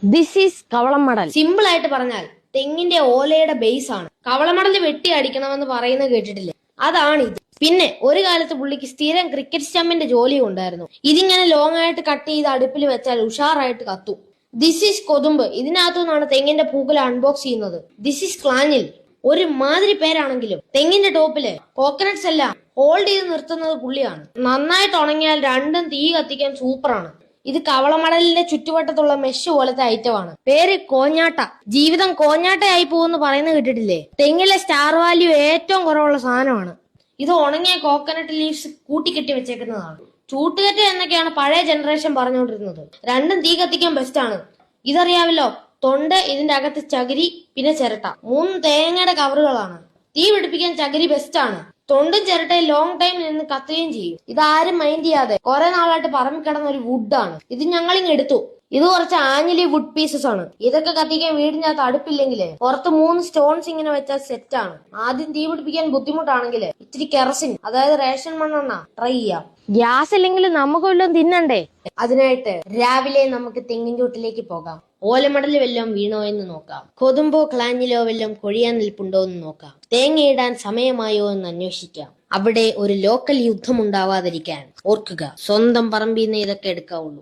This is കവളം മടൽ. Simple ആയിട്ട് പറഞ്ഞാൽ തെങ്ങിന്റെ ഓലയുടെ ബേസ് ആണ്. കവളമടൽ വെട്ടി അടിക്കണമെന്ന് പറയുന്നത് കേട്ടിട്ടില്ലേ? അതാണ് ഇത്. പിന്നെ ഒരു കാലത്ത് പുള്ളിക്ക് സ്ഥിരം ക്രിക്കറ്റ് സ്റ്റമ്പിന്റെ ജോലി ഉണ്ടായിരുന്നു. ഇതിങ്ങനെ ലോങ് ആയിട്ട് കട്ട് ചെയ്ത് അടുപ്പിൽ വെച്ചാൽ ഉഷാറായിട്ട് കത്തും. ദിസ് ഈസ് കൊതുമ്പ്. ഇതിനകത്തു നിന്നാണ് തെങ്ങിന്റെ പൂക്കുല അൺബോക്സ് ചെയ്യുന്നത്. ദിസ് ഈസ് ക്ലാഞ്ഞിൽ. ഒരു മാതിരി പേരാണെങ്കിലും തെങ്ങിന്റെ ടോപ്പില് കോക്കനട്ട്സ് എല്ലാം ഹോൾഡ് ചെയ്ത് നിർത്തുന്നത് പുള്ളിയാണ്. നന്നായിട്ട് ഉണങ്ങിയാൽ രണ്ടും തീ കത്തിക്കാൻ സൂപ്പറാണ്. ഇത് കവളമടലിന്റെ ചുറ്റുവട്ടത്തുള്ള മെഷ് പോലത്തെ ഐറ്റമാണ്. പേര് കോഞ്ഞാട്ട. ജീവിതം കോഞ്ഞാട്ടയായി പോകുമെന്ന് പറയുന്നത് കേട്ടിട്ടില്ലേ? തെങ്ങിലെ സ്റ്റാർ വാല്യൂ ഏറ്റവും കുറവുള്ള സാധനമാണ്. ഇത് ഉണങ്ങിയ കോക്കനട്ട് ലീവ്സ് കൂട്ടിക്കെട്ടി വെച്ചേക്കുന്നതാണ്. ചൂട്ടുകെട്ട് എന്നൊക്കെയാണ് പഴയ ജനറേഷൻ പറഞ്ഞുകൊണ്ടിരുന്നത്. രണ്ടും തീ കത്തിക്കാൻ ബെസ്റ്റ് ആണ്. ഇതറിയാമല്ലോ. തൊണ്ട്, ഇതിന്റെ അകത്ത് ചകിരി, പിന്നെ ചിരട്ട. 3 തേങ്ങയുടെ കവറുകളാണ്. തീ പിടിപ്പിക്കാൻ ചകിരി ബെസ്റ്റ് ആണ്. തൊണ്ടും ചിരട്ടയും ലോങ് ടൈം നിന്ന് കത്തുകയും ചെയ്യും. ഇതാരും മൈൻഡ് ചെയ്യാതെ കുറെ നാളായിട്ട് പറമ്പിൽ കിടന്ന ഒരു വുഡാണ്. ഇത് ഞങ്ങളിങ് എടുത്തു. ഇത് കുറച്ച് ആഞ്ഞിലി വുഡ് പീസസ് ആണ്. ഇതൊക്കെ കത്തിക്കാൻ വീടിന്റെ അകത്ത് അടുപ്പില്ലെങ്കിലേ പുറത്ത് 3 സ്റ്റോൺസ് ഇങ്ങനെ വെച്ചാൽ സെറ്റ് ആണ്. ആദ്യം തീ പിടിപ്പിക്കാൻ ബുദ്ധിമുട്ടാണെങ്കിൽ ഇത്തിരി കെറസിൻ, അതായത് റേഷൻ മണ്ണെണ്ണ ട്രൈ ചെയ്യാം. ഗ്യാസ് ഇല്ലെങ്കിൽ നമുക്ക് വല്ലതും തിന്നണ്ടേ? അതിനായിട്ട് രാവിലെ നമുക്ക് തെങ്ങിൻ ചോട്ടിലേക്ക് പോകാം. ഓലമടൽ വല്ലതും വീണോ എന്ന് നോക്കാം. കൊതുമ്പോ ക്ലാഞ്ഞിലോ വല്ലതും കൊഴിയാൻ നിൽപ്പുണ്ടോ എന്ന് നോക്കാം. തേങ്ങയിടാൻ സമയമായോ എന്ന് അന്വേഷിക്കാം. അവിടെ ഒരു ലോക്കൽ യുദ്ധം ഉണ്ടാവാതിരിക്കാൻ ഓർക്കുക, സ്വന്തം പറമ്പിൽ നിന്ന് ഇതൊക്കെ എടുക്കാവുള്ളൂ.